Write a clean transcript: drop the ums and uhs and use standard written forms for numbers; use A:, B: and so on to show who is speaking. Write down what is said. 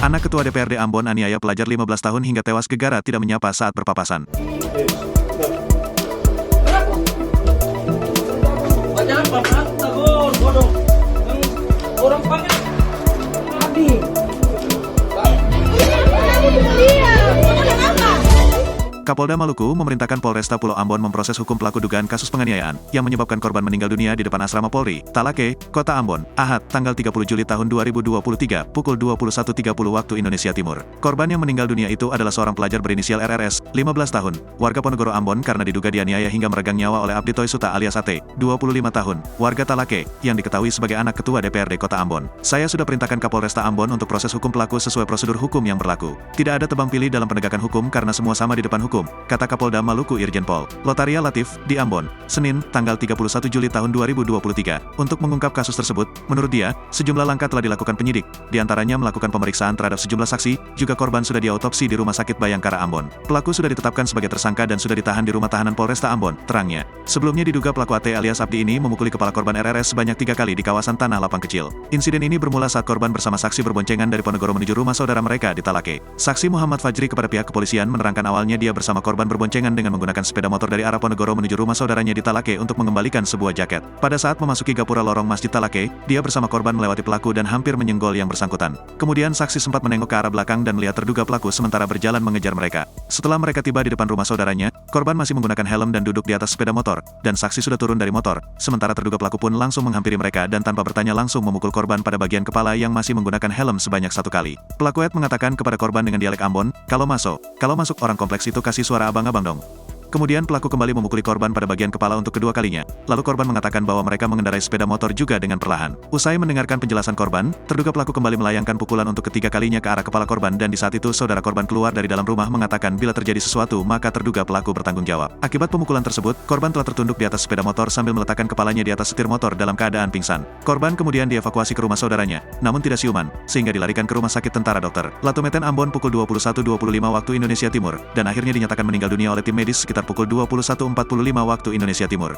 A: Anak Ketua DPRD Ambon aniaya pelajar 15 tahun hingga tewas gegara tidak menyapa saat berpapasan. Kapolda Maluku memerintahkan Polresta Pulau Ambon memproses hukum pelaku dugaan kasus penganiayaan yang menyebabkan korban meninggal dunia di depan asrama Polri, Talake, Kota Ambon, Ahad, tanggal 30 Juli tahun 2023, pukul 21.30 waktu Indonesia Timur. Korban yang meninggal dunia itu adalah seorang pelajar berinisial RRS, 15 tahun, warga Ponorogo Ambon karena diduga dianiaya hingga meregang nyawa oleh Abdi Toysuta alias Ate, 25 tahun, warga Talake, yang diketahui sebagai anak Ketua DPRD Kota Ambon. Saya sudah perintahkan Kapolresta Ambon untuk proses hukum pelaku sesuai prosedur hukum yang berlaku. Tidak ada tebang pilih dalam penegakan hukum karena semua sama di depan hukum, kata Kapolda Maluku Irjen Pol Lotaria Latif di Ambon, Senin, tanggal 31 Juli tahun 2023. Untuk mengungkap kasus tersebut, menurut dia, sejumlah langkah telah dilakukan penyidik, diantaranya melakukan pemeriksaan terhadap sejumlah saksi, juga korban sudah diautopsi di Rumah Sakit Bayangkara Ambon. Pelaku sudah ditetapkan sebagai tersangka dan sudah ditahan di rumah tahanan Polresta Ambon, terangnya. Sebelumnya diduga pelaku Ate alias Abdi ini memukuli kepala korban RRS sebanyak 3 kali di kawasan Tanah Lapang Kecil. Insiden ini bermula saat korban bersama saksi berboncengan dari Ponorogo menuju rumah saudara mereka di Talake. Saksi Muhammad Fajri kepada pihak kepolisian menerangkan awalnya dia bersama korban berboncengan dengan menggunakan sepeda motor dari arah Ponorogo menuju rumah saudaranya di Talake untuk mengembalikan sebuah jaket. Pada saat memasuki gapura lorong Masjid Talake, dia bersama korban melewati pelaku dan hampir menyenggol yang bersangkutan. Kemudian saksi sempat menengok ke arah belakang dan melihat terduga pelaku sementara berjalan mengejar mereka. Setelah mereka tiba di depan rumah saudaranya, korban masih menggunakan helm dan duduk di atas sepeda motor, dan saksi sudah turun dari motor, sementara terduga pelaku pun langsung menghampiri mereka dan tanpa bertanya langsung memukul korban pada bagian kepala yang masih menggunakan helm sebanyak 1 kali. Pelaku Ed mengatakan kepada korban dengan dialek Ambon, kalau masuk orang kompleks itu kasih suara abang-abang dong. Kemudian pelaku kembali memukuli korban pada bagian kepala untuk kedua kalinya. Lalu korban mengatakan bahwa mereka mengendarai sepeda motor juga dengan perlahan. Usai mendengarkan penjelasan korban, terduga pelaku kembali melayangkan pukulan untuk ketiga kalinya ke arah kepala korban dan di saat itu saudara korban keluar dari dalam rumah mengatakan bila terjadi sesuatu maka terduga pelaku bertanggung jawab. Akibat pemukulan tersebut, korban telah tertunduk di atas sepeda motor sambil meletakkan kepalanya di atas setir motor dalam keadaan pingsan. Korban kemudian dievakuasi ke rumah saudaranya, namun tidak siuman, sehingga dilarikan ke rumah sakit tentara Dr. Latumeten Ambon pukul 21.25 waktu Indonesia Timur, dan akhirnya dinyatakan meninggal dunia oleh tim medis sekitar pukul 21.45 waktu Indonesia Timur.